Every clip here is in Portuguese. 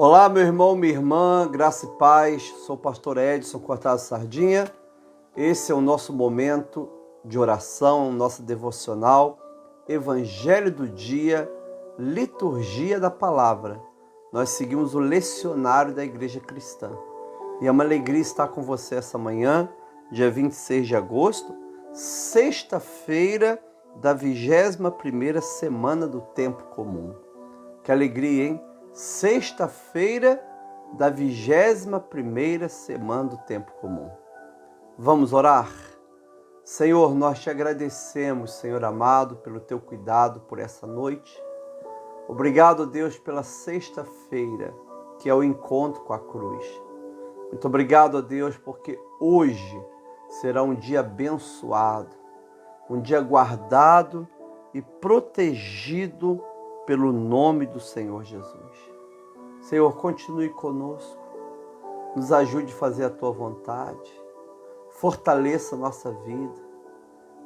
Olá, meu irmão, minha irmã, graça e paz. Sou o pastor Edson Cortado Sardinha. Esse é o nosso momento de oração, nossa devocional, Evangelho do Dia, Liturgia da Palavra. Nós seguimos o lecionário da Igreja Cristã. E é uma alegria estar com você essa manhã, dia 26 de agosto, sexta-feira da 21ª semana do Tempo Comum. Que alegria, hein? Sexta-feira da 21ª semana do Tempo Comum. Vamos orar? Senhor, nós te agradecemos, Senhor amado, pelo teu cuidado por essa noite. Obrigado, Deus, pela sexta-feira, que é o encontro com a cruz. Muito obrigado, Deus, porque hoje será um dia abençoado, um dia guardado e protegido pelo nome do Senhor Jesus. Senhor, continue conosco, nos ajude a fazer a tua vontade, fortaleça a nossa vida,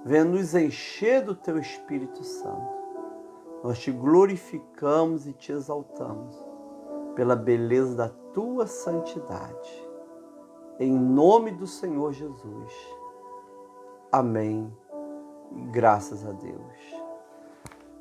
venha nos encher do teu Espírito Santo. Nós te glorificamos e te exaltamos pela beleza da tua santidade. Em nome do Senhor Jesus. Amém. E graças a Deus.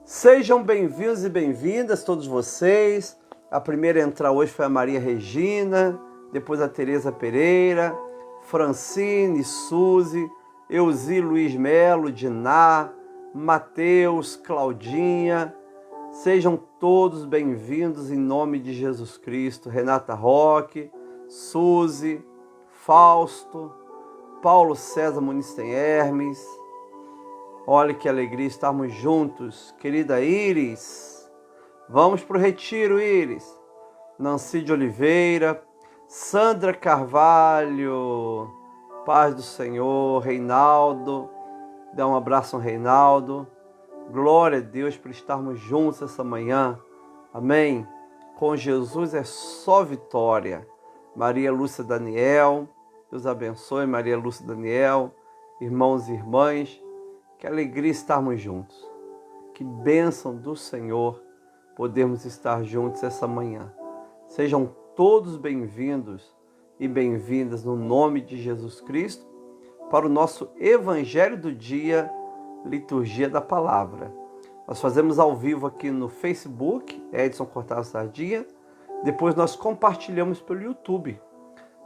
Sejam bem-vindos e bem-vindas todos vocês. A primeira a entrar hoje foi a Maria Regina, depois a Tereza Pereira, Francine, Suzy, Euzi Luiz Melo, Diná, Mateus, Claudinha. Sejam todos bem-vindos em nome de Jesus Cristo. Renata Roque, Suzy, Fausto, Paulo César Muniz tem Hermes. Olha que alegria estarmos juntos. Querida Iris, vamos para o retiro, Iris. Nancy de Oliveira, Sandra Carvalho, paz do Senhor, Reinaldo, dá um abraço ao Reinaldo. Glória a Deus por estarmos juntos essa manhã. Amém? Com Jesus é só vitória. Maria Lúcia Daniel, Deus abençoe Maria Lúcia Daniel, irmãos e irmãs. Que alegria estarmos juntos. Que bênção do Senhor podermos estar juntos essa manhã. Sejam todos bem-vindos e bem-vindas no nome de Jesus Cristo para o nosso Evangelho do Dia, Liturgia da Palavra. Nós fazemos ao vivo aqui no Facebook, Edson Cortado Sardinha. Depois nós compartilhamos pelo YouTube.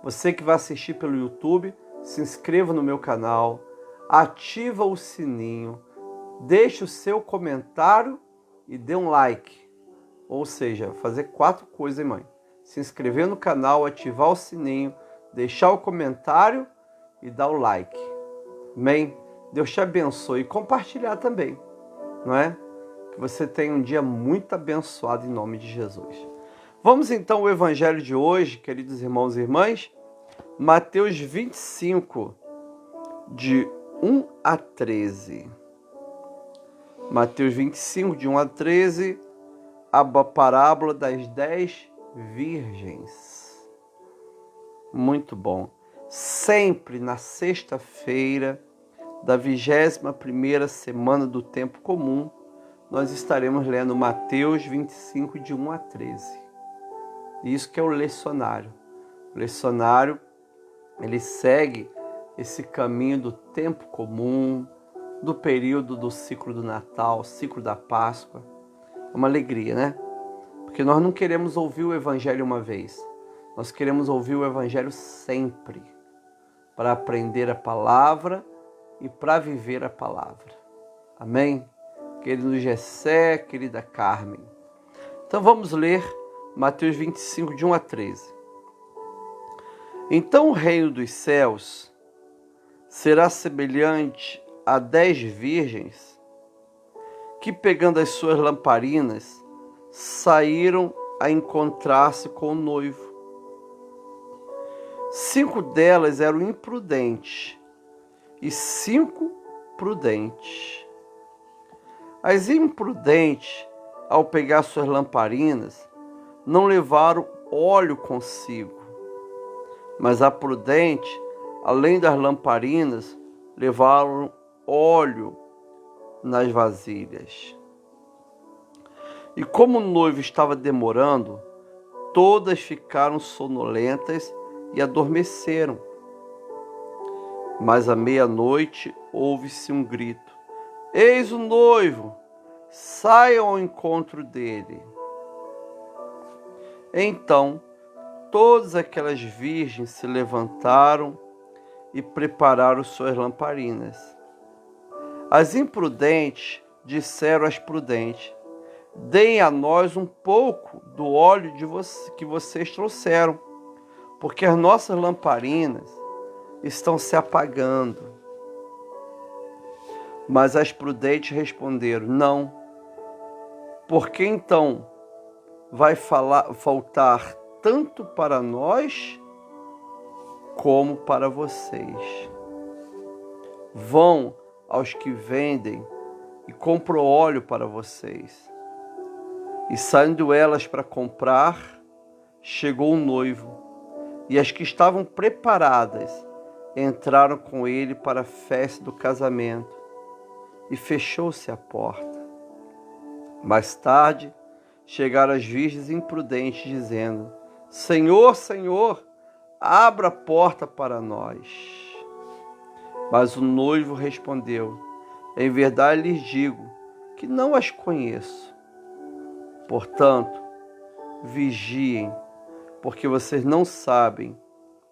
Você que vai assistir pelo YouTube, se inscreva no meu canal, ativa o sininho, deixe o seu comentário e dê um like. Ou seja, fazer 4 coisas, hein, mãe? Se inscrever no canal, ativar o sininho, deixar o comentário e dar o like. Amém? Deus te abençoe e compartilhar também, não é? Que você tenha um dia muito abençoado em nome de Jesus. Vamos então ao Evangelho de hoje, queridos irmãos e irmãs. Mateus 25, de 1 a 13. Mateus 25, de 1 a 13, a parábola das 10 virgens. Muito bom. Sempre na sexta-feira da 21ª semana do Tempo Comum, nós estaremos lendo Mateus 25, de 1 a 13. Isso que é o lecionário. O lecionário, ele segue esse caminho do tempo comum, do período do ciclo do Natal, ciclo da Páscoa. É uma alegria, né? Porque nós não queremos ouvir o Evangelho uma vez. Nós queremos ouvir o Evangelho sempre, para aprender a palavra e para viver a palavra. Amém? Querido Gessé, querida Carmen. Então vamos ler Mateus 25, de 1 a 13. Então o reino dos céus será semelhante a 10 virgens que, pegando as suas lamparinas, saíram a encontrar-se com o noivo. 5 delas eram imprudentes e 5 prudentes. As imprudentes, ao pegar suas lamparinas, não levaram óleo consigo, mas a prudente, além das lamparinas, levaram óleo nas vasilhas. E como o noivo estava demorando, todas ficaram sonolentas e adormeceram. Mas à meia-noite ouve-se um grito: eis o noivo, saiam ao encontro dele. Então, todas aquelas virgens se levantaram e prepararam suas lamparinas. As imprudentes disseram às prudentes: deem a nós um pouco do óleo que vocês trouxeram, porque as nossas lamparinas estão se apagando. Mas as prudentes responderam: não, porque então vai faltar tanto para nós como para vocês. Vão aos que vendem e compram óleo para vocês. E saindo elas para comprar, chegou o noivo, e as que estavam preparadas entraram com ele para a festa do casamento, e fechou-se a porta. Mais tarde, chegaram as virgens imprudentes, dizendo: Senhor, Senhor, abra a porta para nós. Mas o noivo respondeu: em verdade lhes digo que não as conheço. Portanto, vigiem, porque vocês não sabem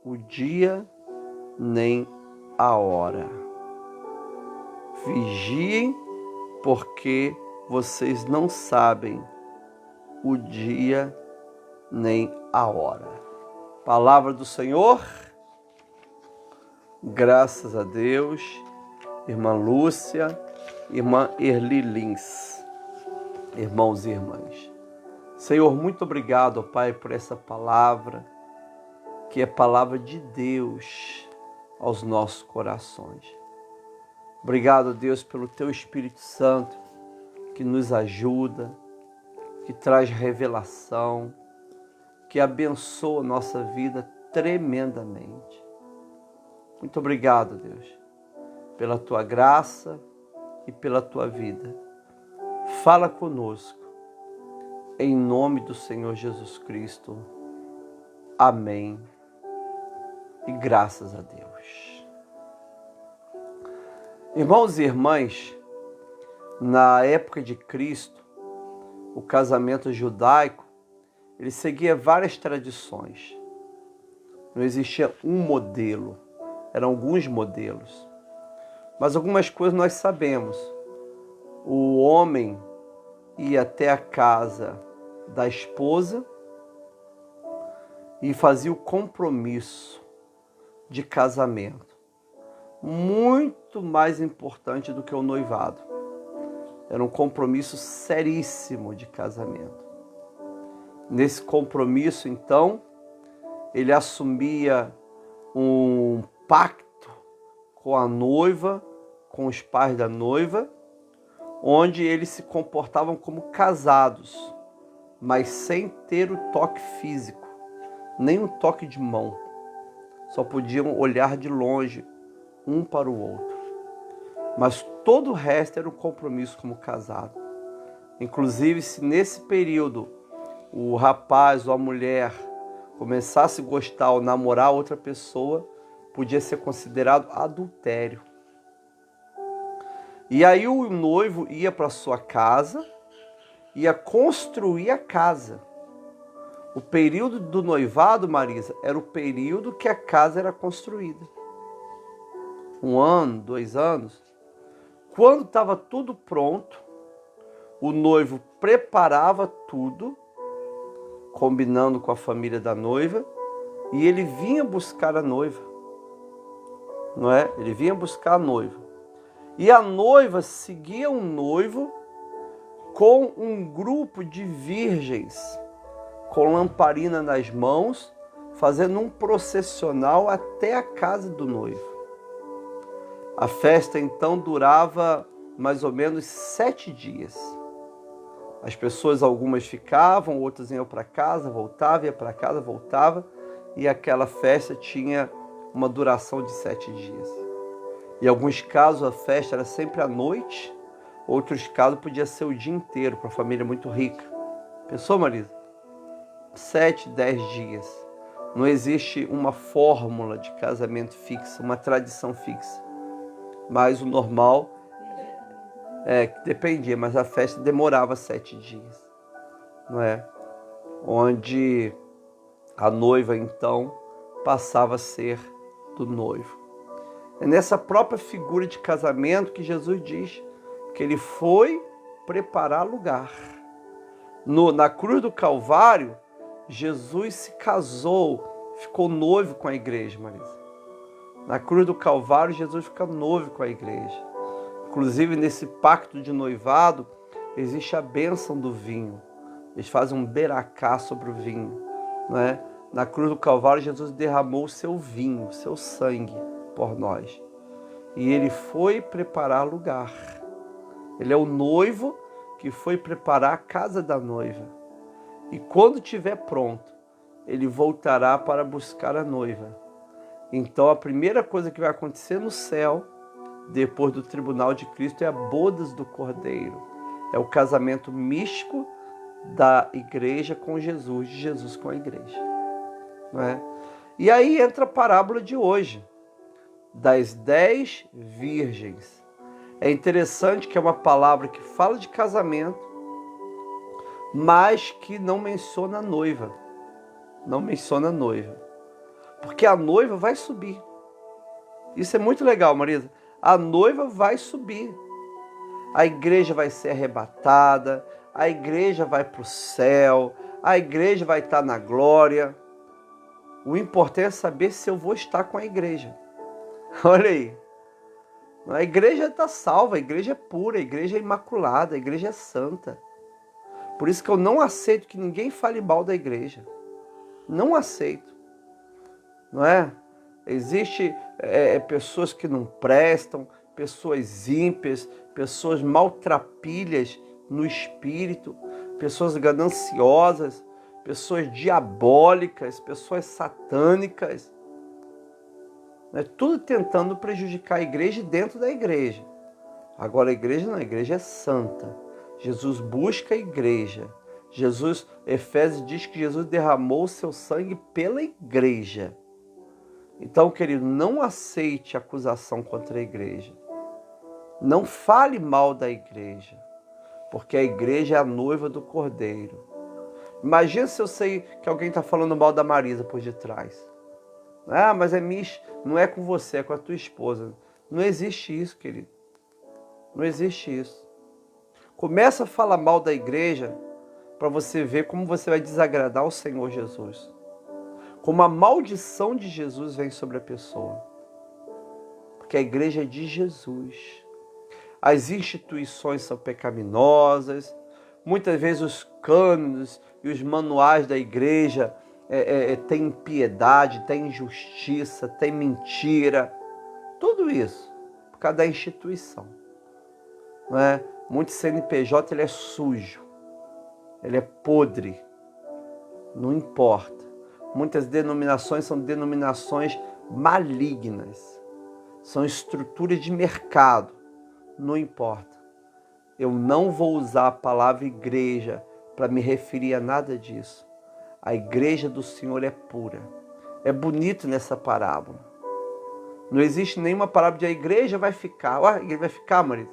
o dia nem a hora. Vigiem, porque vocês não sabem o dia nem a hora. Palavra do Senhor. Graças a Deus. Irmã Lúcia, irmã Erli Lins, irmãos e irmãs. Senhor, muito obrigado, ó Pai, por essa palavra, que é palavra de Deus aos nossos corações. Obrigado, Deus, pelo Teu Espírito Santo, que nos ajuda, que traz revelação, que abençoa a nossa vida tremendamente. Muito obrigado, Deus, pela Tua graça e pela Tua vida. Fala conosco, em nome do Senhor Jesus Cristo. Amém. E graças a Deus. Irmãos e irmãs, na época de Cristo, o casamento judaico, ele seguia várias tradições. Não existia um modelo, eram alguns modelos. Mas algumas coisas nós sabemos. O homem ia até a casa da esposa e fazia o compromisso de casamento. Muito mais importante do que o noivado. Era um compromisso seríssimo de casamento. Nesse compromisso, então, ele assumia um pacto com a noiva, com os pais da noiva, onde eles se comportavam como casados, mas sem ter o toque físico, nem o toque de mão. Só podiam olhar de longe, um para o outro. Mas todo o resto era um compromisso como casado. Inclusive, se nesse período o rapaz ou a mulher começasse a gostar ou namorar outra pessoa, podia ser considerado adultério. E aí o noivo ia para sua casa, ia construir a casa. O período do noivado, Marisa, era o período que a casa era construída. 1 ano, 2 anos. Quando estava tudo pronto, o noivo preparava tudo, combinando com a família da noiva, e ele vinha buscar a noiva. Não é? Ele vinha buscar a noiva. E a noiva seguia o noivo com um grupo de virgens, com lamparina nas mãos, fazendo um processional até a casa do noivo. A festa então durava mais ou menos 7 dias. As pessoas, algumas ficavam, outras iam para casa, voltavam, ia para casa, voltava, e aquela festa tinha uma duração de 7 dias. Em alguns casos a festa era sempre à noite, outros casos podia ser o dia inteiro, para a família muito rica. Pensou, Marisa? 7, 10 dias. Não existe uma fórmula de casamento fixa, uma tradição fixa. Mas o normal dependia, mas a festa demorava 7 dias, não é? Onde a noiva, então, passava a ser do noivo. É nessa própria figura de casamento que Jesus diz que ele foi preparar lugar. Na cruz do Calvário, Jesus se casou, ficou noivo com a igreja, Marisa. Na cruz do Calvário, Jesus fica noivo com a igreja. Inclusive, nesse pacto de noivado, existe a bênção do vinho. Eles fazem um beracá sobre o vinho, não é? Na cruz do Calvário, Jesus derramou o seu vinho, o seu sangue por nós. E ele foi preparar lugar. Ele é o noivo que foi preparar a casa da noiva. E quando estiver pronto, ele voltará para buscar a noiva. Então a primeira coisa que vai acontecer no céu, depois do tribunal de Cristo, é a bodas do Cordeiro. É o casamento místico da igreja com Jesus, de Jesus com a igreja. Não é? E aí entra a parábola de hoje, das 10 virgens. É interessante que é uma palavra que fala de casamento, mas que não menciona a noiva. Não menciona a noiva. Porque a noiva vai subir. Isso é muito legal, Marisa. A noiva vai subir. A igreja vai ser arrebatada, a igreja vai para o céu, a igreja vai estar na glória. O importante é saber se eu vou estar com a igreja. Olha aí. A igreja está salva, a igreja é pura, a igreja é imaculada, a igreja é santa. Por isso que eu não aceito que ninguém fale mal da igreja. Não aceito. Não é? Existem pessoas que não prestam, pessoas ímpias, pessoas maltrapilhas no espírito, pessoas gananciosas, pessoas diabólicas, pessoas satânicas. Tudo tentando prejudicar a igreja dentro da igreja. Agora a igreja não, a igreja é santa. Jesus busca a igreja. Efésios diz que Jesus derramou o seu sangue pela igreja. Então, querido, não aceite acusação contra a igreja. Não fale mal da igreja, porque a igreja é a noiva do Cordeiro. Imagina se eu sei que alguém está falando mal da Marisa por detrás. Ah, mas não é com você, é com a tua esposa. Não existe isso, querido. Não existe isso. Começa a falar mal da igreja para você ver como você vai desagradar o Senhor Jesus. Como a maldição de Jesus vem sobre a pessoa. Porque a igreja é de Jesus. As instituições são pecaminosas. Muitas vezes os cânones e os manuais da igreja tem impiedade, tem injustiça, tem mentira. Tudo isso por causa da instituição. Não é? Muito CNPJ ele é sujo. Ele é podre. Não importa. Muitas denominações são denominações malignas. São estruturas de mercado. Não importa. Eu não vou usar a palavra igreja para me referir a nada disso. A igreja do Senhor é pura. É bonito nessa parábola. Não existe nenhuma parábola de a igreja vai ficar. A igreja vai ficar, marido?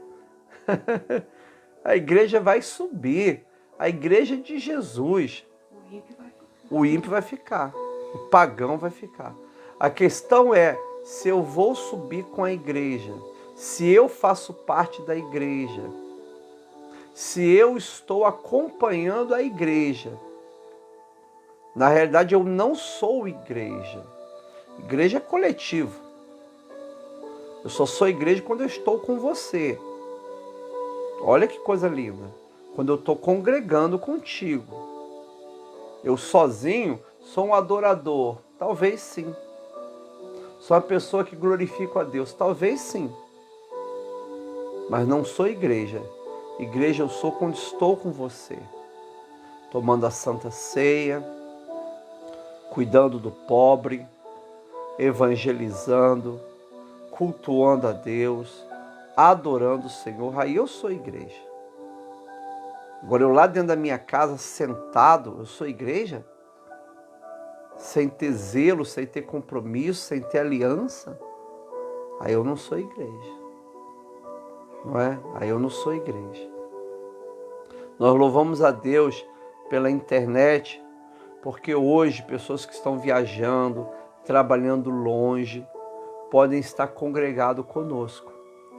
A igreja vai subir. A igreja de Jesus. O ímpio vai ficar. O pagão vai ficar. A questão é se eu vou subir com a igreja. Se eu faço parte da igreja. Se eu estou acompanhando a igreja. Na realidade, eu não sou igreja. Igreja é coletivo. Eu só sou igreja quando eu estou com você. Olha que coisa linda. Quando eu estou congregando contigo. Eu sozinho sou um adorador. Talvez sim. Sou uma pessoa que glorifica a Deus. Talvez sim. Mas não sou igreja. Igreja eu sou quando estou com você. Tomando a Santa Ceia. Cuidando do pobre. Evangelizando. Cultuando a Deus. Adorando o Senhor. Aí eu sou igreja. Agora eu lá dentro da minha casa, sentado, eu sou igreja? sem ter zelo, sem ter compromisso, sem ter aliança, aí eu não sou igreja. Não é? Aí eu não sou igreja. Nós louvamos a Deus pela internet, porque hoje pessoas que estão viajando, trabalhando longe, podem estar congregados conosco.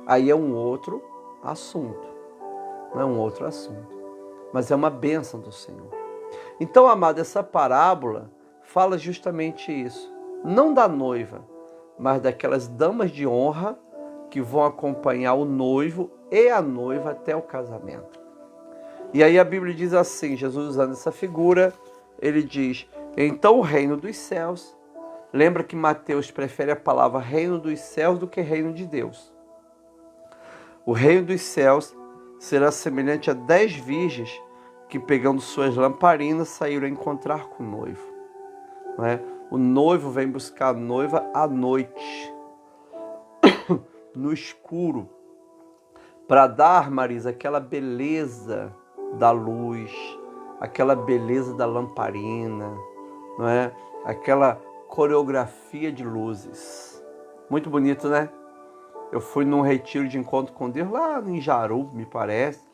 Aí é um outro assunto. Não é um outro assunto. Mas é uma bênção do Senhor. Então, amado, essa parábola fala justamente isso. Não da noiva, mas daquelas damas de honra que vão acompanhar o noivo e a noiva até o casamento. E aí a Bíblia diz assim, Jesus usando essa figura, ele diz, então o reino dos céus, lembra que Mateus prefere a palavra reino dos céus do que reino de Deus. O reino dos céus será semelhante a 10 virgens que, pegando suas lamparinas, saíram a encontrar com o noivo. Não é? O noivo vem buscar a noiva à noite, no escuro, para dar, Marisa, aquela beleza da luz, aquela beleza da lamparina, não é? Aquela coreografia de luzes. Muito bonito, né? Eu fui num retiro de encontro com Deus lá em Jaru, me parece,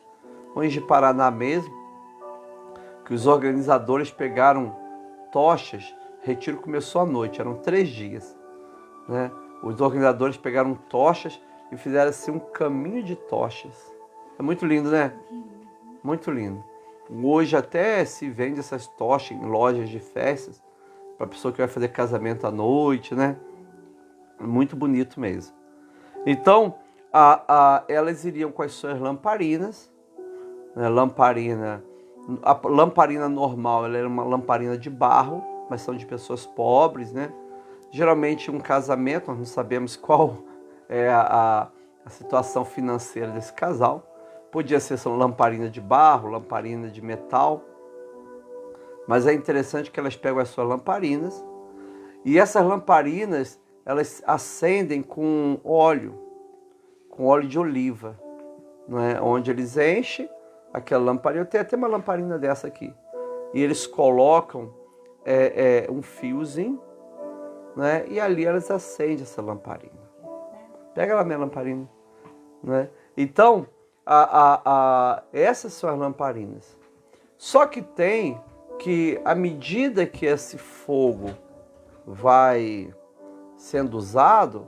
ou em Paraná mesmo, que os organizadores pegaram tochas. O retiro começou à noite, eram 3 dias, né? Os organizadores pegaram tochas e fizeram assim um caminho de tochas. É muito lindo, né? Muito lindo. Hoje até se vende essas tochas em lojas de festas para a pessoa que vai fazer casamento à noite, né? Muito bonito mesmo. Então, elas iriam com as suas lamparinas, né? A lamparina normal, ela era uma lamparina de barro, mas são de pessoas pobres, né? Geralmente um casamento, nós não sabemos qual é a situação financeira desse casal. Podia ser só lamparina de barro, lamparina de metal. Mas é interessante que elas pegam as suas lamparinas e essas lamparinas, elas acendem com óleo de oliva, não é? Onde eles enchem aquela lamparina. Eu tenho até uma lamparina dessa aqui. E eles colocam um fiozinho, né? E ali elas acendem essa lamparina. Pega lá minha lamparina, né? Então, essas são as lamparinas. Só que tem que, à medida que esse fogo vai sendo usado,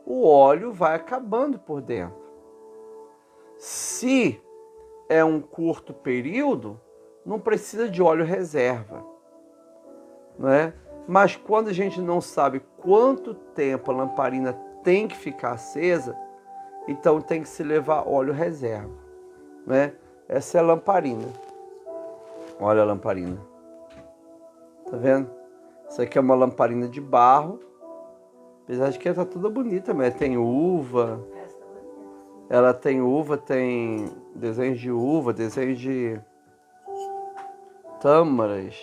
o óleo vai acabando por dentro. Se é um curto período, não precisa de óleo reserva, né? Mas quando a gente não sabe quanto tempo a lamparina tem que ficar acesa, então tem que se levar óleo reserva, né? Essa é a lamparina. Olha a lamparina. Tá vendo? Essa aqui é uma lamparina de barro. Apesar de que ela tá toda bonita, mas tem uva. Ela tem uva, tem desenhos de uva, desenhos de tâmaras,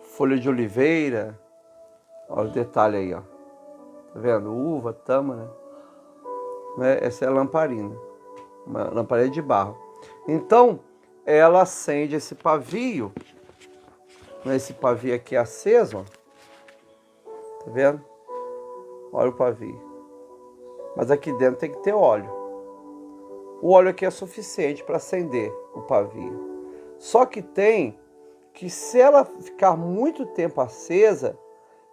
folha de oliveira. Olha o detalhe aí, ó. Tá vendo? Uva, tâmara. Essa é a lamparina. Uma lamparina de barro. Então, ela acende esse pavio. Esse pavio aqui é aceso, ó. Tá vendo? Olha o pavio. Mas aqui dentro tem que ter óleo. O óleo aqui é suficiente para acender o pavio. Só que tem que, se ela ficar muito tempo acesa,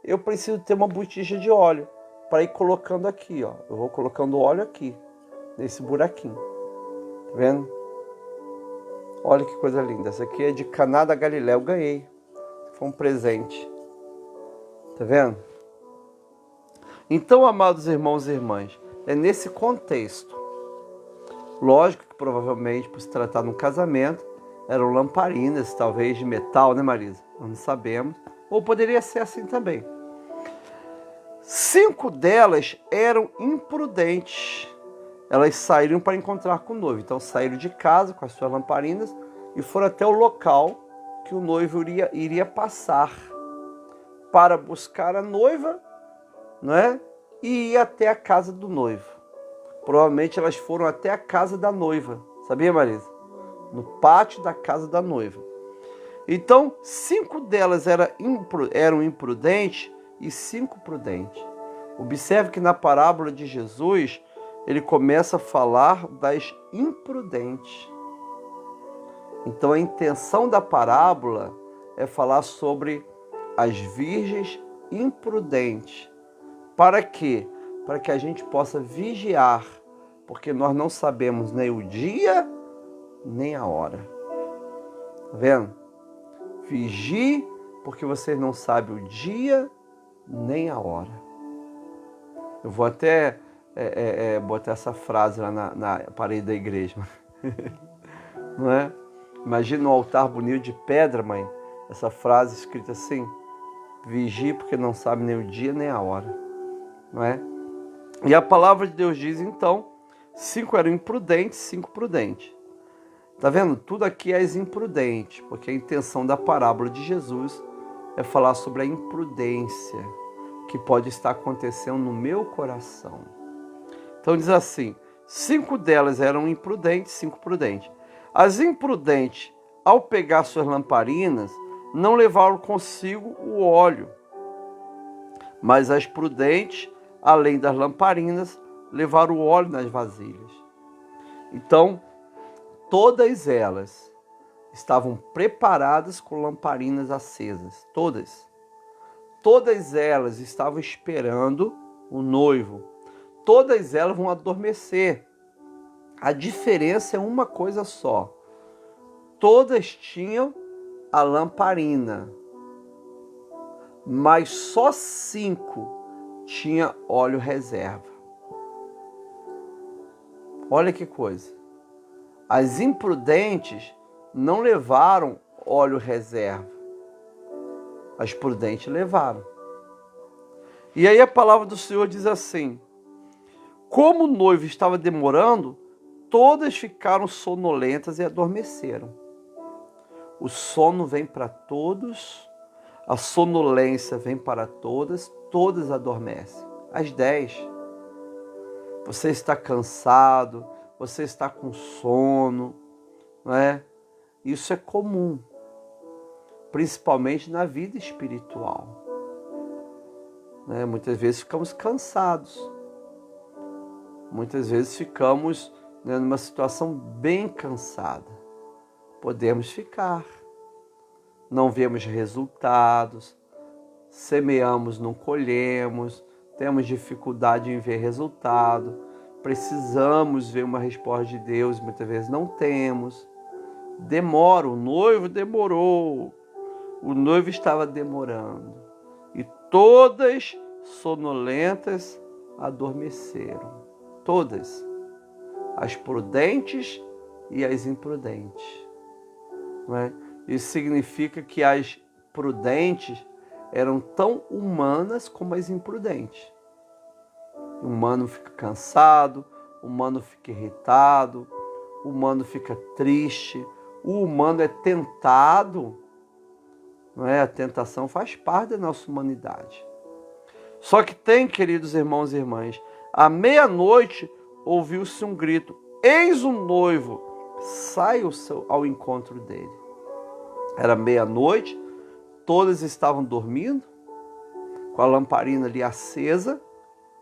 eu preciso ter uma botija de óleo para ir colocando aqui, ó. Eu vou colocando óleo aqui, nesse buraquinho. Tá vendo? Olha que coisa linda. Essa aqui é de Caná da Galileia. Eu ganhei. Foi um presente. Tá vendo? Então, amados irmãos e irmãs, é nesse contexto. Lógico que provavelmente, por se tratar de um casamento, eram lamparinas, talvez de metal, né, Marisa? Nós não sabemos. Ou poderia ser assim também. 5 delas eram imprudentes. Elas saíram para encontrar com o noivo. Então saíram de casa com as suas lamparinas e foram até o local que o noivo iria passar para buscar a noiva, não é? E ir até a casa do noivo. Provavelmente elas foram até a casa da noiva. Sabia, Marisa? No pátio da casa da noiva. Então, 5 delas eram imprudentes e 5 prudentes. Observe que na parábola de Jesus, ele começa a falar das imprudentes. Então, a intenção da parábola é falar sobre as virgens imprudentes. Para quê? Para que a gente possa vigiar, porque nós não sabemos nem o dia, nem a hora. Tá vendo? Vigie, porque vocês não sabem o dia, nem a hora. Eu vou até botar essa frase lá na parede da igreja. Não é? Imagina um altar bonito de pedra, mãe. Essa frase escrita assim: vigie porque não sabe nem o dia nem a hora. Não é? E a palavra de Deus diz então, 5 eram imprudentes, 5 prudentes. Tá vendo? Tudo aqui é imprudente, porque a intenção da parábola de Jesus é falar sobre a imprudência que pode estar acontecendo no meu coração. Então diz assim, 5 delas eram imprudentes, 5 prudentes. As imprudentes, ao pegar suas lamparinas, não levaram consigo o óleo. Mas as prudentes, além das lamparinas, levaram o óleo nas vasilhas. Então, todas elas estavam preparadas com lamparinas acesas. Todas. Todas elas estavam esperando o noivo. Todas elas vão adormecer. A diferença é uma coisa só. Todas tinham a lamparina, mas só 5 tinha óleo reserva. Olha que coisa. As imprudentes não levaram óleo reserva. As prudentes levaram. E aí a palavra do Senhor diz assim: como o noivo estava demorando, todas ficaram sonolentas e adormeceram. O sono vem para todos, a sonolência vem para todas, todas adormecem. Às 10. Você está cansado, você está com sono, não é? Isso é comum, principalmente na vida espiritual. Né? Muitas vezes ficamos cansados, muitas vezes ficamos numa situação bem cansada. Podemos ficar, não vemos resultados, semeamos, não colhemos, temos dificuldade em ver resultado, precisamos ver uma resposta de Deus, muitas vezes não temos. Demora, o noivo demorou, o noivo estava demorando e todas sonolentas adormeceram, todas, as prudentes e as imprudentes. Não é? Isso significa que as prudentes eram tão humanas como as imprudentes. O humano fica cansado, o humano fica irritado, o humano fica triste, o humano é tentado. Não é? A tentação faz parte da nossa humanidade. Só que tem, queridos irmãos e irmãs, à meia-noite ouviu-se um grito: eis o noivo, sai ao encontro dele. Era meia-noite, todas estavam dormindo, com a lamparina ali acesa,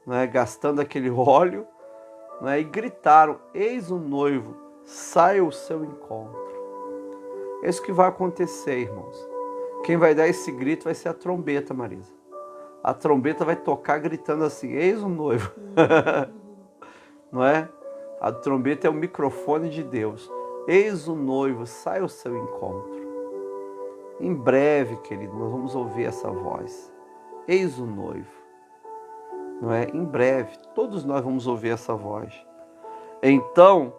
né, gastando aquele óleo, né, e gritaram: eis o noivo, sai ao seu encontro. É isso que vai acontecer, irmãos. Quem vai dar esse grito vai ser a trombeta, Marisa. A trombeta vai tocar gritando assim: eis o noivo. Não é? A trombeta é o microfone de Deus. Eis o noivo, sai ao seu encontro. Em breve, querido, nós vamos ouvir essa voz. Eis o noivo. Não é? Em breve, todos nós vamos ouvir essa voz. Então,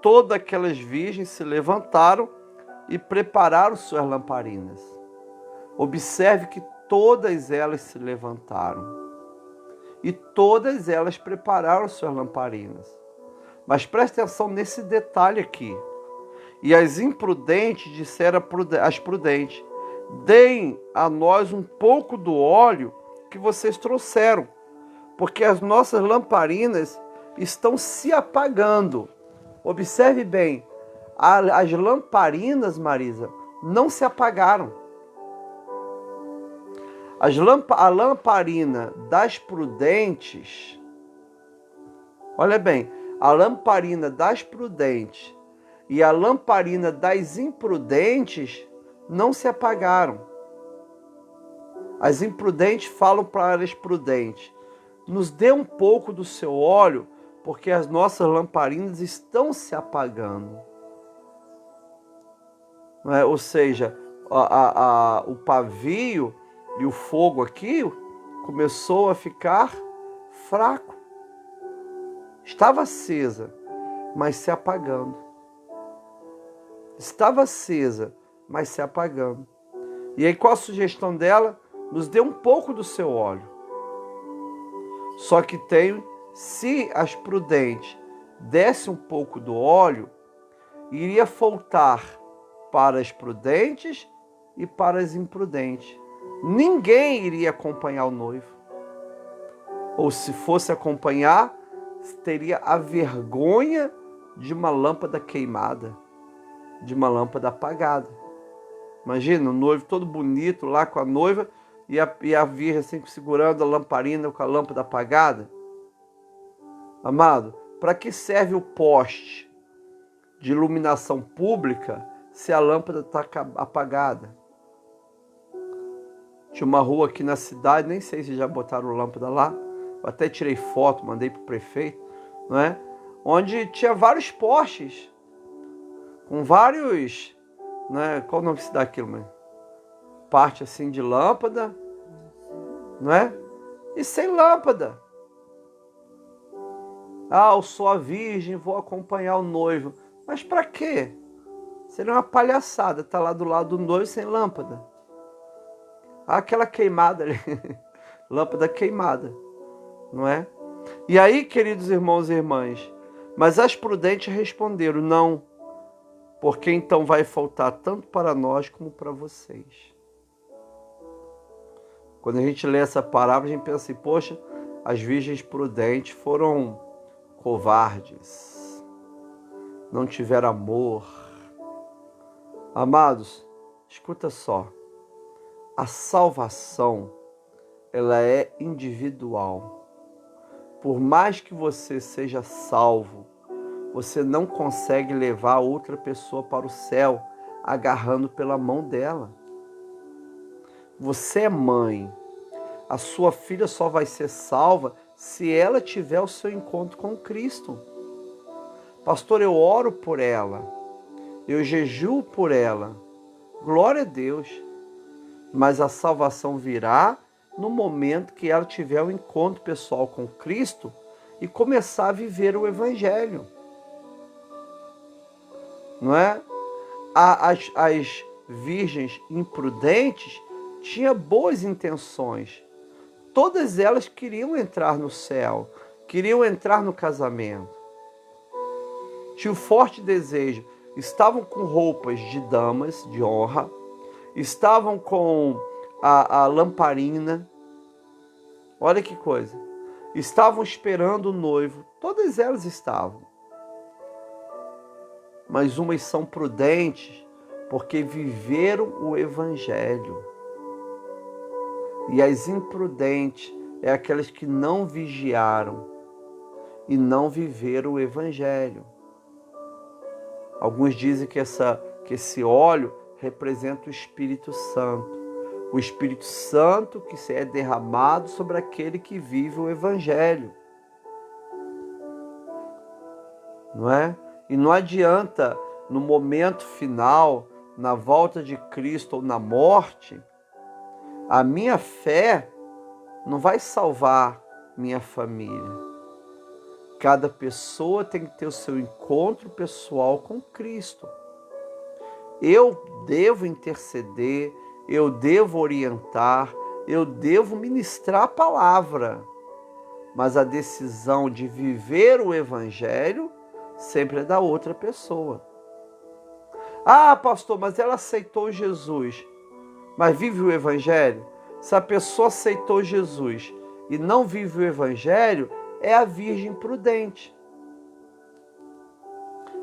todas aquelas virgens se levantaram e prepararam suas lamparinas. Observe que todas elas se levantaram. E todas elas prepararam suas lamparinas. Mas preste atenção nesse detalhe aqui. E as imprudentes disseram às prudentes: deem a nós um pouco do óleo que vocês trouxeram, porque as nossas lamparinas estão se apagando. Observe bem, as lamparinas, Marisa, não se apagaram. A lamparina das prudentes, olha bem, a lamparina das prudentes e a lamparina das imprudentes não se apagaram. As imprudentes falam para as prudentes: nos dê um pouco do seu óleo, porque as nossas lamparinas estão se apagando. Não é? Ou seja, o pavio e o fogo aqui começou a ficar fraco. Estava acesa, mas se apagando. Estava acesa, mas se apagando. E aí qual a sugestão dela? Nos dê um pouco do seu óleo. Só que se as prudentes dessem um pouco do óleo, iria faltar para as prudentes e para as imprudentes. Ninguém iria acompanhar o noivo. Ou se fosse acompanhar, teria a vergonha de uma lâmpada queimada, de uma lâmpada apagada. Imagina o noivo todo bonito lá com a noiva e a virgem assim segurando a lamparina com a lâmpada apagada. Amado, para que serve o poste de iluminação pública se a lâmpada está apagada? Tinha uma rua aqui na cidade, nem sei se já botaram lâmpada lá, eu até tirei foto, mandei para o prefeito, não é? Onde tinha vários postes, com vários, né? Qual o nome que se dá aquilo, mãe? Parte assim de lâmpada, não é? E sem lâmpada. Ah, eu sou a virgem, vou acompanhar o noivo. Mas para quê? Seria uma palhaçada estar lá do lado do noivo sem lâmpada. Aquela queimada ali, lâmpada queimada, não é? E aí, queridos irmãos e irmãs, mas as prudentes responderam: não, porque então vai faltar tanto para nós como para vocês. Quando a gente lê essa parábola, a gente pensa assim: poxa, as virgens prudentes foram covardes, não tiveram amor. Amados, escuta só. A salvação, ela é individual. Por mais que você seja salvo, você não consegue levar outra pessoa para o céu agarrando pela mão dela. Você é mãe. A sua filha só vai ser salva se ela tiver o seu encontro com Cristo. Pastor, eu oro por ela. Eu jejuo por ela. Glória a Deus. Mas a salvação virá no momento que ela tiver um encontro pessoal com Cristo e começar a viver o Evangelho. Não é? As virgens imprudentes tinham boas intenções. Todas elas queriam entrar no céu, queriam entrar no casamento. Tinham forte desejo. Estavam com roupas de damas, de honra. Estavam com a lamparina. Olha que coisa. Estavam esperando o noivo. Todas elas estavam. Mas umas são prudentes porque viveram o Evangelho. E as imprudentes é aquelas que não vigiaram e não viveram o Evangelho. Alguns dizem que esse óleo representa o Espírito Santo. O Espírito Santo que é derramado sobre aquele que vive o Evangelho. Não é? E não adianta, no momento final, na volta de Cristo ou na morte, a minha fé não vai salvar minha família. Cada pessoa tem que ter o seu encontro pessoal com Cristo. Eu devo interceder, eu devo orientar, eu devo ministrar a palavra. Mas a decisão de viver o Evangelho sempre é da outra pessoa. Ah, pastor, mas ela aceitou Jesus, mas vive o Evangelho? Se a pessoa aceitou Jesus e não vive o Evangelho, é a virgem prudente.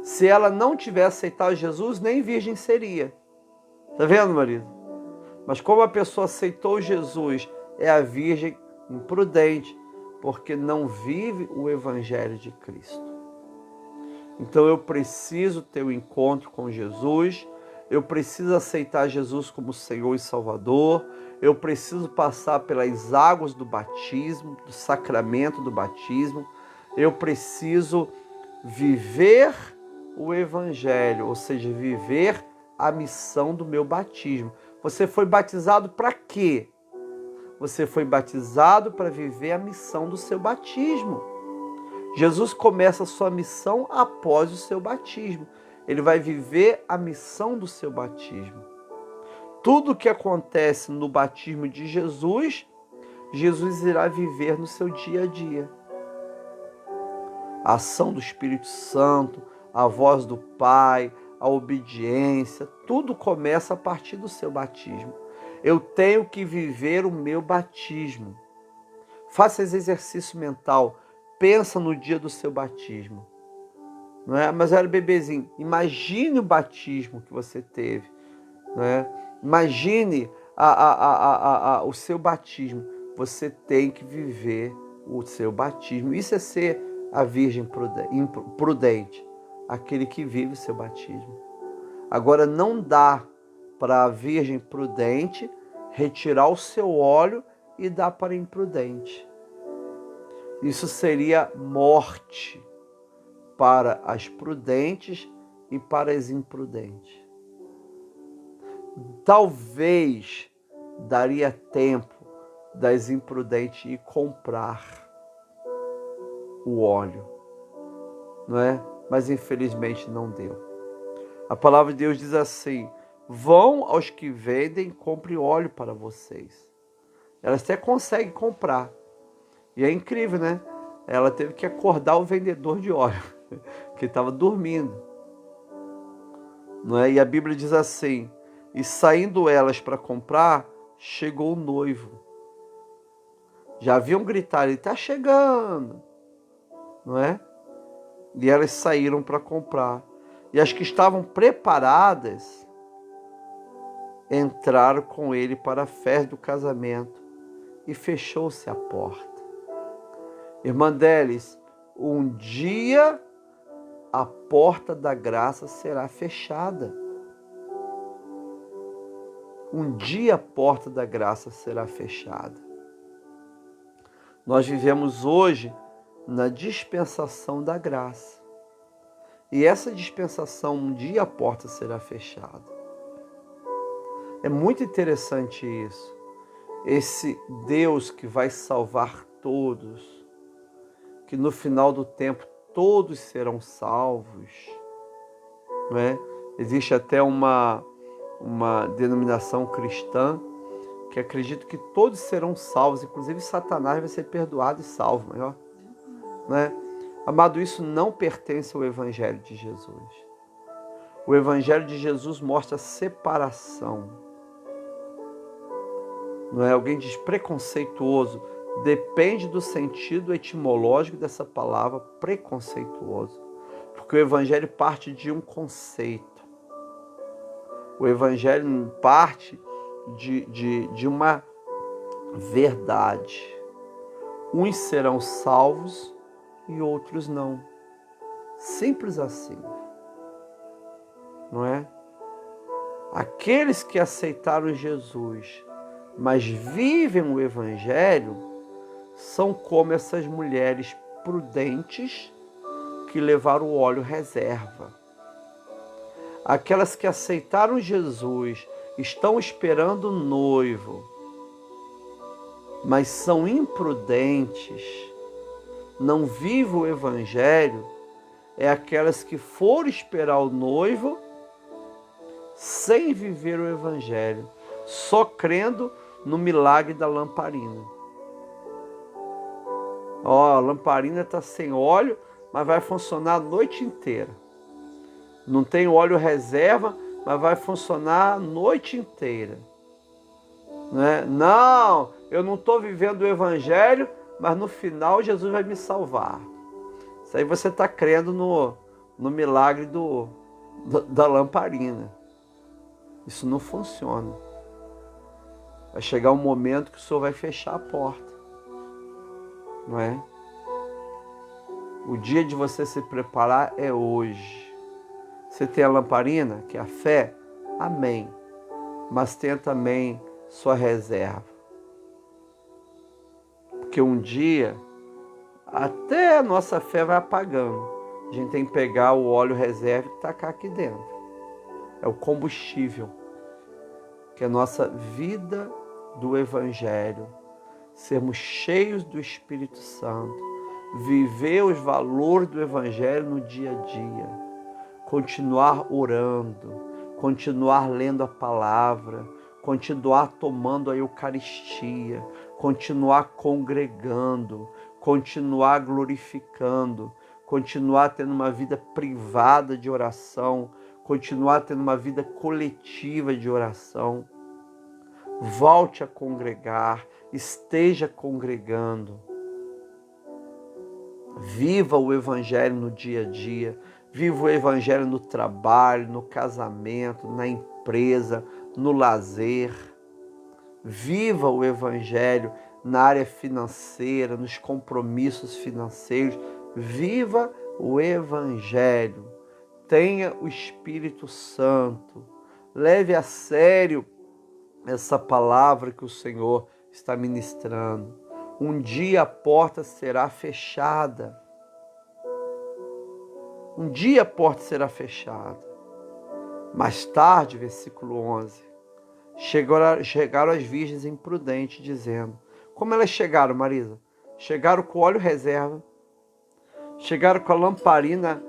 Se ela não tivesse aceitado Jesus, nem virgem seria. Tá vendo, marido? Mas como a pessoa aceitou Jesus, é a virgem imprudente, porque não vive o evangelho de Cristo. Então eu preciso ter um encontro com Jesus, eu preciso aceitar Jesus como Senhor e Salvador, eu preciso passar pelas águas do batismo, do sacramento do batismo, eu preciso viver o evangelho, ou seja, viver a missão do meu batismo. Você foi batizado para quê? Você foi batizado para viver a missão do seu batismo. Jesus começa a sua missão após o seu batismo. Ele vai viver a missão do seu batismo. Tudo o que acontece no batismo de Jesus, Jesus irá viver no seu dia a dia. A ação do Espírito Santo, a voz do Pai, a obediência, tudo começa a partir do seu batismo. Eu tenho que viver o meu batismo. Faça esse exercício mental. Pensa no dia do seu batismo. Não é? Mas era bebezinho. Imagine o batismo que você teve. Não é? Imagine o seu batismo. Você tem que viver o seu batismo. Isso é ser a virgem prudente. Aquele que vive o seu batismo. Agora não dá para a virgem prudente retirar o seu óleo e dar para a imprudente. Isso seria morte para as prudentes e para as imprudentes. Talvez daria tempo das imprudentes ir comprar o óleo, não é? Mas infelizmente não deu. A palavra de Deus diz assim: vão aos que vendem e comprem óleo para vocês. Elas até conseguem comprar. E é incrível, né? Ela teve que acordar o vendedor de óleo, que estava dormindo. Não é? E a Bíblia diz assim: e saindo elas para comprar, chegou o noivo. Já haviam gritado: ele está chegando. Não é? E elas saíram para comprar. E as que estavam preparadas entraram com ele para a festa do casamento e fechou-se a porta. Irmã Délis, um dia a porta da graça será fechada. Um dia a porta da graça será fechada. Nós vivemos hoje na dispensação da graça. E essa dispensação, um dia a porta será fechada. É muito interessante isso. Esse Deus que vai salvar todos, que no final do tempo todos serão salvos. Não é? Existe até uma denominação cristã que acredita que todos serão salvos, inclusive Satanás vai ser perdoado e salvo. Não é? Amado, isso não pertence ao Evangelho de Jesus. O Evangelho de Jesus mostra separação. Não é? Alguém diz preconceituoso. Depende do sentido etimológico dessa palavra preconceituoso. Porque o Evangelho parte de um conceito. O Evangelho parte de uma verdade. Uns serão salvos e outros não. Simples assim. Não é? Aqueles que aceitaram Jesus, mas vivem o Evangelho, são como essas mulheres prudentes que levaram o óleo reserva. Aquelas que aceitaram Jesus, estão esperando o noivo, mas são imprudentes, não vivem o Evangelho, é aquelas que foram esperar o noivo sem viver o Evangelho, só crendo no milagre da lamparina. A lamparina está sem óleo, mas vai funcionar a noite inteira. Não tem óleo reserva, mas vai funcionar a noite inteira. Né? Não, eu não estou vivendo o Evangelho, mas no final Jesus vai me salvar. Isso aí você está crendo no milagre da lamparina. Isso não funciona. Vai chegar um momento que o Senhor vai fechar a porta. Não é? O dia de você se preparar é hoje. Você tem a lamparina, que é a fé? Amém. Mas tenha também sua reserva. Porque um dia, até a nossa fé vai apagando. A gente tem que pegar o óleo reserva e tacar aqui dentro. É o combustível. Que é a nossa vida do Evangelho. Sermos cheios do Espírito Santo. Viver os valores do Evangelho no dia a dia. Continuar orando. Continuar lendo a palavra. Continuar tomando a Eucaristia. Continuar congregando. Continuar glorificando. Continuar tendo uma vida privada de oração. Continuar tendo uma vida coletiva de oração. Volte a congregar, esteja congregando. Viva o Evangelho no dia a dia, viva o Evangelho no trabalho, no casamento, na empresa, no lazer. Viva o Evangelho na área financeira, nos compromissos financeiros. Viva o Evangelho. Tenha o Espírito Santo. Leve a sério essa palavra que o Senhor está ministrando. Um dia a porta será fechada. Um dia a porta será fechada. Mais tarde, versículo 11, chegaram as virgens imprudentes, dizendo... Como elas chegaram, Marisa? Chegaram com óleo reserva. Chegaram com a lamparina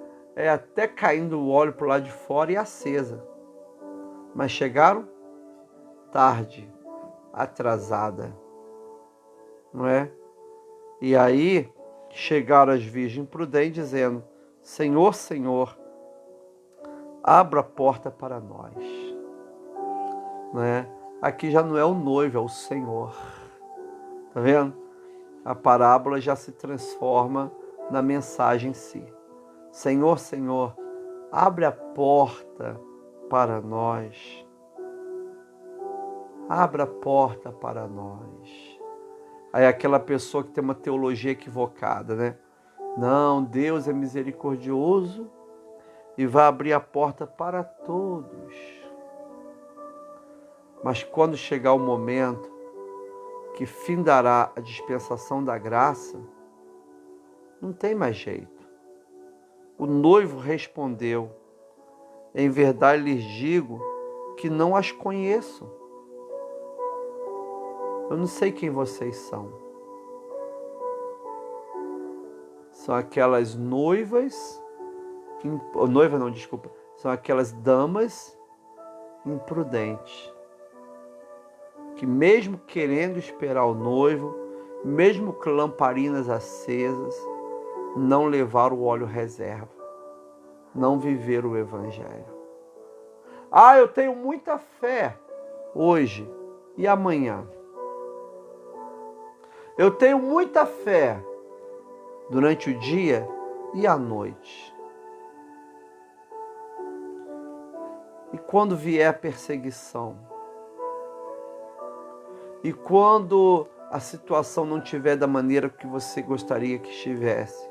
até caindo o óleo para o lado de fora e acesa. Mas chegaram tarde, atrasada, não é? E aí chegaram as virgens prudentes dizendo: Senhor, Senhor, abra a porta para nós, não é? Aqui já não é o noivo, é o Senhor, tá vendo? A parábola já se transforma na mensagem em si. Senhor, Senhor, abre a porta para nós. Abra a porta para nós. Aí aquela pessoa que tem uma teologia equivocada, né? Não, Deus é misericordioso e vai abrir a porta para todos. Mas quando chegar o momento que findará a dispensação da graça, não tem mais jeito. O noivo respondeu: em verdade lhes digo que não as conheço. Eu não sei quem vocês são. São aquelas noivas... Noiva não, desculpa. São aquelas damas imprudentes. Que mesmo querendo esperar o noivo, mesmo com lamparinas acesas, não levaram o óleo reserva. Não viveram o Evangelho. Ah, eu tenho muita fé hoje e amanhã. Eu tenho muita fé durante o dia e a noite. E quando vier a perseguição? E quando a situação não estiver da maneira que você gostaria que estivesse?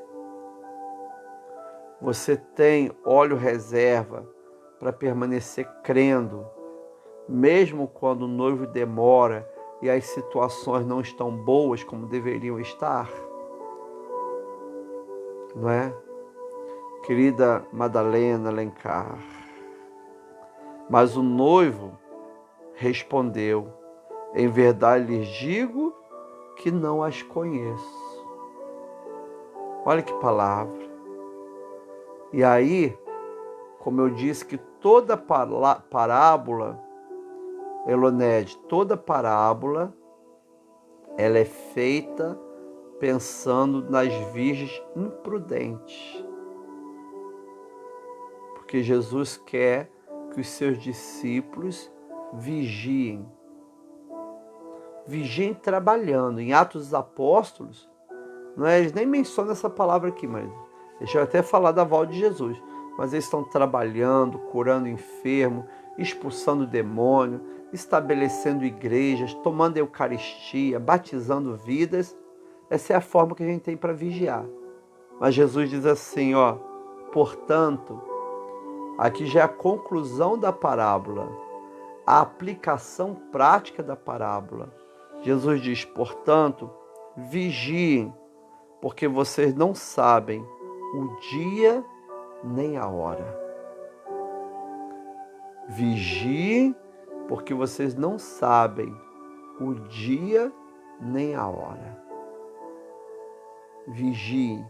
Você tem óleo reserva para permanecer crendo, mesmo quando o noivo demora e as situações não estão boas como deveriam estar? Não é? Querida Madalena Alencar. Mas o noivo respondeu: em verdade lhes digo que não as conheço. Olha que palavra. E aí, como eu disse que toda parábola, Elonede, toda parábola, ela é feita pensando nas virgens imprudentes. Porque Jesus quer que os seus discípulos vigiem. Vigiem trabalhando. Em Atos dos Apóstolos, não é? Eles nem mencionam essa palavra aqui, mas deixa eu até falar da volta de Jesus. Mas eles estão trabalhando, curando enfermo expulsando demônio, estabelecendo igrejas, tomando Eucaristia, batizando vidas. Essa é a forma que a gente tem para vigiar. Mas Jesus diz assim, portanto, aqui já é a conclusão da parábola, a aplicação prática da parábola. Jesus diz, portanto, vigiem, porque vocês não sabem o dia nem a hora. Vigiem, porque vocês não sabem o dia nem a hora. Vigiem.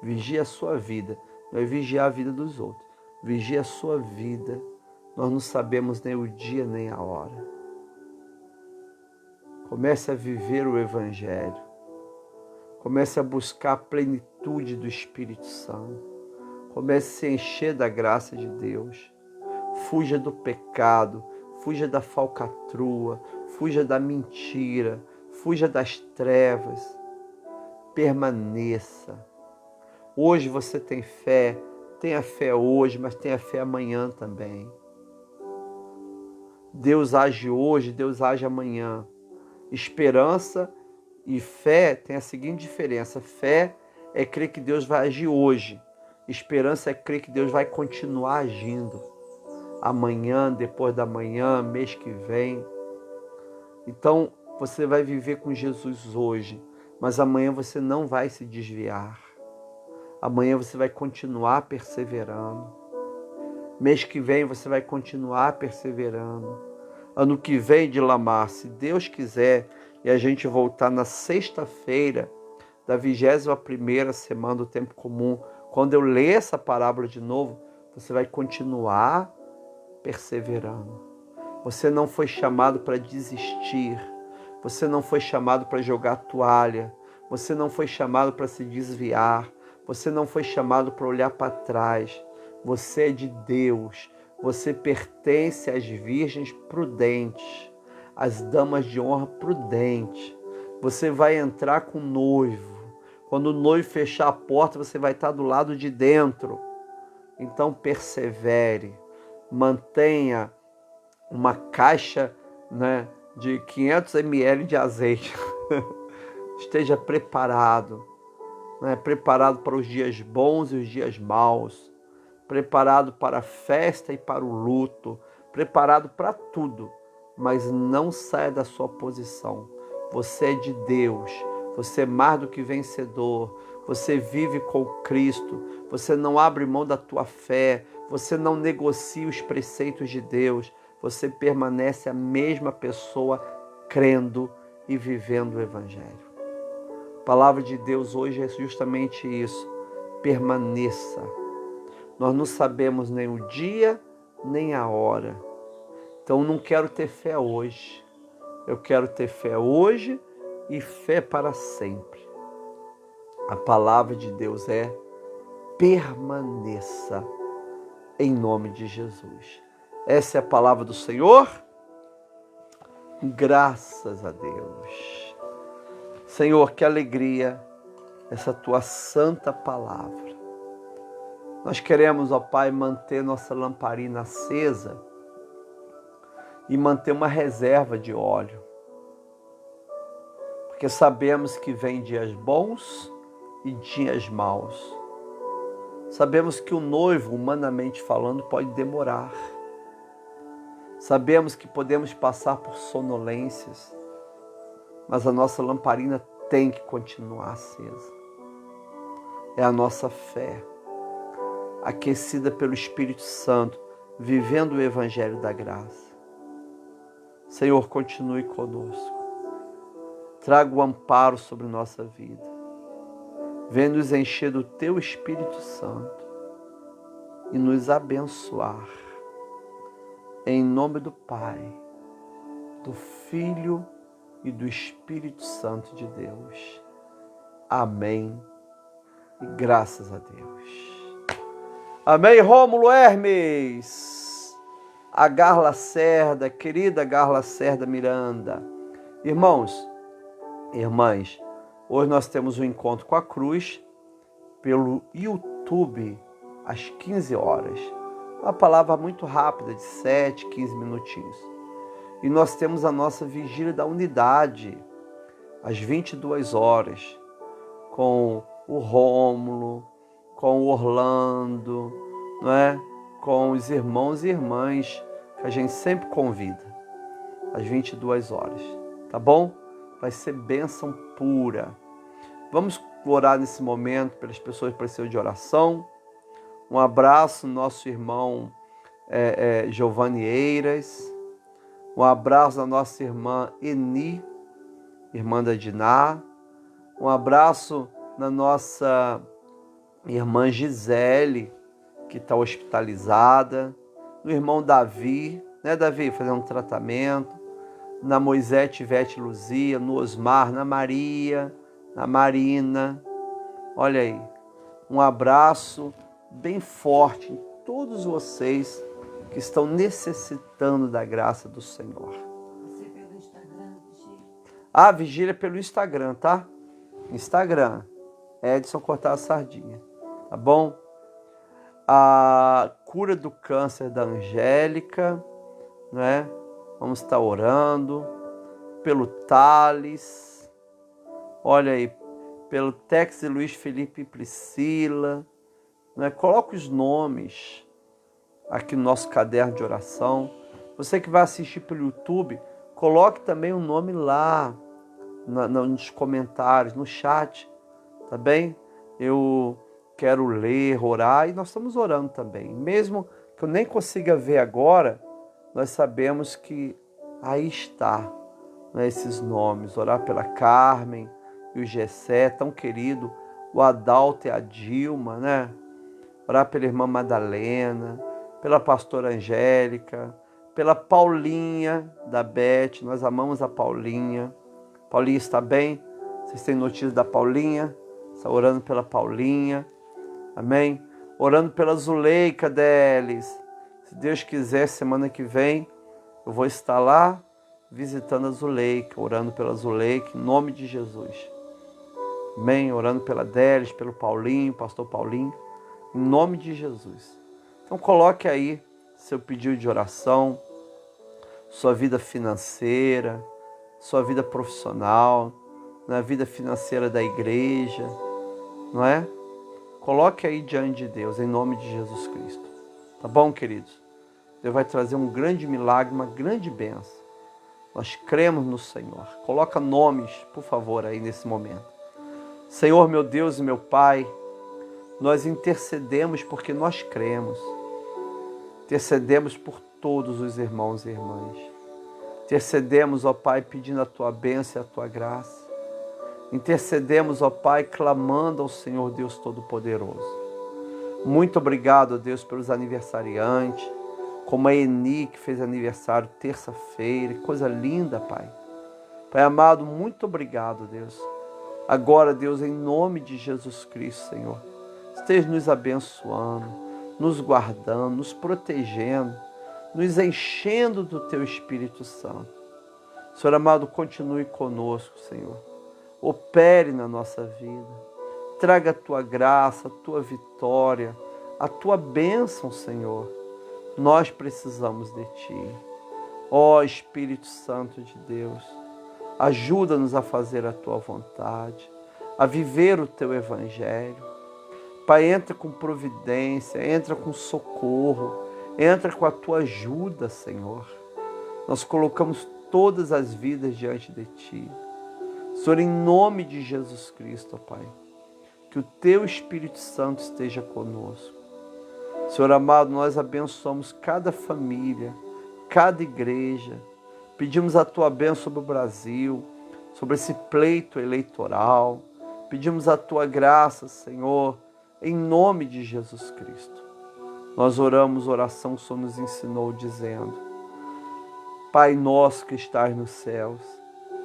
Vigie a sua vida. Não é vigiar a vida dos outros. Vigie a sua vida. Nós não sabemos nem o dia nem a hora. Comece a viver o Evangelho. Comece a buscar a plenitude do Espírito Santo. Comece a se encher da graça de Deus. Fuja do pecado. Fuja da falcatrua. Fuja da mentira. Fuja das trevas. Permaneça. Hoje você tem fé. Tenha fé hoje, mas tenha fé amanhã também. Deus age hoje, Deus age amanhã. Esperança e fé tem a seguinte diferença. Fé é crer que Deus vai agir hoje. Esperança é crer que Deus vai continuar agindo. Amanhã, depois da manhã, mês que vem. Então, você vai viver com Jesus hoje, mas amanhã você não vai se desviar. Amanhã você vai continuar perseverando. Mês que vem você vai continuar perseverando. Ano que vem, de Lamar, se Deus quiser, e a gente voltar na sexta-feira da 21ª semana do tempo comum, quando eu ler essa parábola de novo, você vai continuar perseverando. Você não foi chamado para desistir. Você não foi chamado para jogar toalha. Você não foi chamado para se desviar. Você não foi chamado para olhar para trás. Você é de Deus. Você pertence às virgens prudentes, às damas de honra prudentes. Você vai entrar com o noivo. Quando o noivo fechar a porta, você vai estar do lado de dentro. Então persevere. Mantenha uma caixa, de 500 ml de azeite. Esteja preparado. Preparado para os dias bons e os dias maus, preparado para a festa e para o luto, preparado para tudo, mas não saia da sua posição. Você é de Deus, você é mais do que vencedor, você vive com Cristo, você não abre mão da tua fé, você não negocia os preceitos de Deus, você permanece a mesma pessoa crendo e vivendo o Evangelho. A palavra de Deus hoje é justamente isso. Permaneça. Nós não sabemos nem o dia, nem a hora. Então eu não quero ter fé hoje. Eu quero ter fé hoje e fé para sempre. A palavra de Deus é permaneça em nome de Jesus. Essa é a palavra do Senhor. Graças a Deus. Senhor, que alegria essa tua santa palavra. Nós queremos, ó Pai, manter nossa lamparina acesa e manter uma reserva de óleo. Porque sabemos que vem dias bons e dias maus. Sabemos que o noivo, humanamente falando, pode demorar. Sabemos que podemos passar por sonolências, mas a nossa lamparina tem que continuar acesa. É a nossa fé, aquecida pelo Espírito Santo, vivendo o Evangelho da graça. Senhor, continue conosco. Traga o amparo sobre nossa vida. Venha nos encher do Teu Espírito Santo e nos abençoar. Em nome do Pai, do Filho e do Espírito Santo de Deus. Amém. E graças a Deus. Amém, Rômulo Hermes. A Gar Lacerda, querida Gar Lacerda Miranda. Irmãos, irmãs, hoje nós temos um encontro com a cruz pelo YouTube às 15 horas. Uma palavra muito rápida, de 7, 15 minutinhos. E nós temos a nossa vigília da unidade, às 22 horas, com o Rômulo, com o Orlando, não é? Com os irmãos e irmãs que a gente sempre convida, às 22 horas, tá bom? Vai ser bênção pura. Vamos orar nesse momento pelas pessoas que precisam de oração. Um abraço, nosso irmão Giovanni Eiras. Um abraço da nossa irmã Eni, irmã da Diná. Um abraço da nossa irmã Gisele, que está hospitalizada. Do irmão Davi, né, Davi? Fazendo um tratamento. Na Moisés, Ivete Luzia, no Osmar, na Maria, na Marina. Olha aí. Um abraço bem forte em todos vocês que estão necessitando da graça do Senhor. Você pelo Instagram, Vigília? Ah, vigília pelo Instagram, tá? Instagram, Edson Cortar a Sardinha, tá bom? A cura do câncer da Angélica, né? Vamos estar orando pelo Thales, olha aí, pelo Tex e Luiz Felipe e Priscila, né? Coloca os nomes aqui no nosso caderno de oração. Você que vai assistir pelo YouTube, coloque também o nome lá nos comentários, no chat, tá bem? Eu quero ler, orar, e nós estamos orando também. Mesmo que eu nem consiga ver agora, nós sabemos que aí está, né, esses nomes. Orar pela Carmen e o Gessé, tão querido, o Adalto e a Dilma, né? Orar pela irmã Madalena, pela pastora Angélica, pela Paulinha da Beth. Nós amamos a Paulinha. Paulinha está bem? Vocês têm notícias da Paulinha? Está orando pela Paulinha. Amém? Orando pela Zuleika deles. Se Deus quiser, semana que vem, eu vou estar lá visitando a Zuleika, orando pela Zuleika, em nome de Jesus. Amém? Orando pela Delis, pelo Paulinho, pastor Paulinho, em nome de Jesus. Então coloque aí seu pedido de oração, sua vida financeira, sua vida profissional, na vida financeira da igreja, não é? Coloque aí diante de Deus, em nome de Jesus Cristo. Tá bom, queridos? Deus vai trazer um grande milagre, uma grande bênção. Nós cremos no Senhor. Coloca nomes, por favor, aí nesse momento. Senhor, meu Deus e meu Pai, nós intercedemos porque nós cremos. Intercedemos por todos os irmãos e irmãs. Intercedemos, ó Pai, pedindo a Tua bênção e a Tua graça. Intercedemos, ó Pai, clamando ao Senhor Deus Todo-Poderoso. Muito obrigado, ó Deus, pelos aniversariantes, como a Eni, que fez aniversário terça-feira. Coisa linda, Pai. Pai amado, muito obrigado, Deus. Agora, Deus, em nome de Jesus Cristo, Senhor, esteja nos abençoando, nos guardando, nos protegendo, nos enchendo do Teu Espírito Santo. Senhor amado, continue conosco, Senhor. Opere na nossa vida. Traga a Tua graça, a Tua vitória, a Tua bênção, Senhor. Nós precisamos de Ti. Ó Espírito Santo de Deus, ajuda-nos a fazer a Tua vontade, a viver o Teu Evangelho. Pai, entra com providência, entra com socorro, entra com a Tua ajuda, Senhor. Nós colocamos todas as vidas diante de Ti. Senhor, em nome de Jesus Cristo, Pai, que o Teu Espírito Santo esteja conosco. Senhor amado, nós abençoamos cada família, cada igreja. Pedimos a Tua bênção sobre o Brasil, sobre esse pleito eleitoral. Pedimos a Tua graça, Senhor, em nome de Jesus Cristo. Nós oramos, oração que o Senhor nos ensinou, dizendo: Pai nosso que estás nos céus,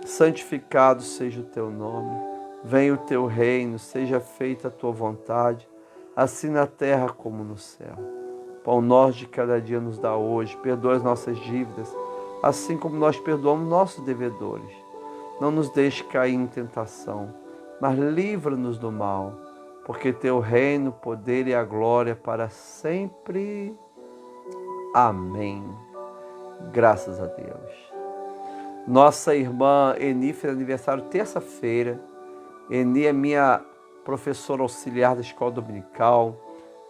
santificado seja o Teu nome. Venha o Teu reino, seja feita a Tua vontade, assim na terra como no céu. Pão nosso de cada dia nos dá hoje. Perdoa as nossas dívidas, assim como nós perdoamos nossos devedores. Não nos deixe cair em tentação, mas livra-nos do mal, porque Teu reino, o poder e a glória para sempre. Amém. Graças a Deus. Nossa irmã Eni fez aniversário terça-feira. Eni é minha professora auxiliar da escola dominical,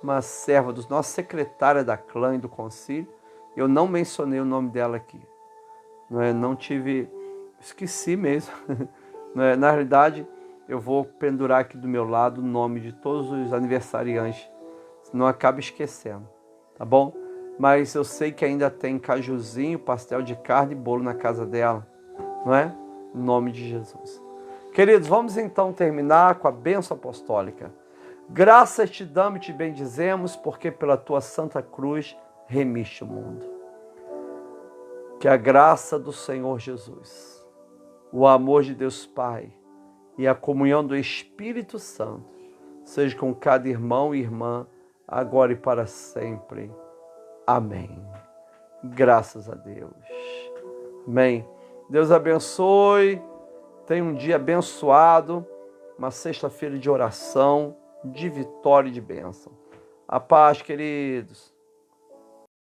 uma serva dos nossos, secretária da clã e do concílio. Eu não mencionei o nome dela aqui. Não tive... Esqueci mesmo. Na realidade, eu vou pendurar aqui do meu lado o nome de todos os aniversariantes, senão acaba esquecendo, tá bom? Mas eu sei que ainda tem cajuzinho, pastel de carne e bolo na casa dela, não é? Em nome de Jesus. Queridos, vamos então terminar com a bênção apostólica. Graças te damos e te bendizemos, porque pela tua santa cruz remiste o mundo. Que a graça do Senhor Jesus, o amor de Deus Pai e a comunhão do Espírito Santo seja com cada irmão e irmã, agora e para sempre. Amém. Graças a Deus. Amém. Deus abençoe. Tenha um dia abençoado, uma sexta-feira de oração, de vitória e de bênção. A paz, queridos.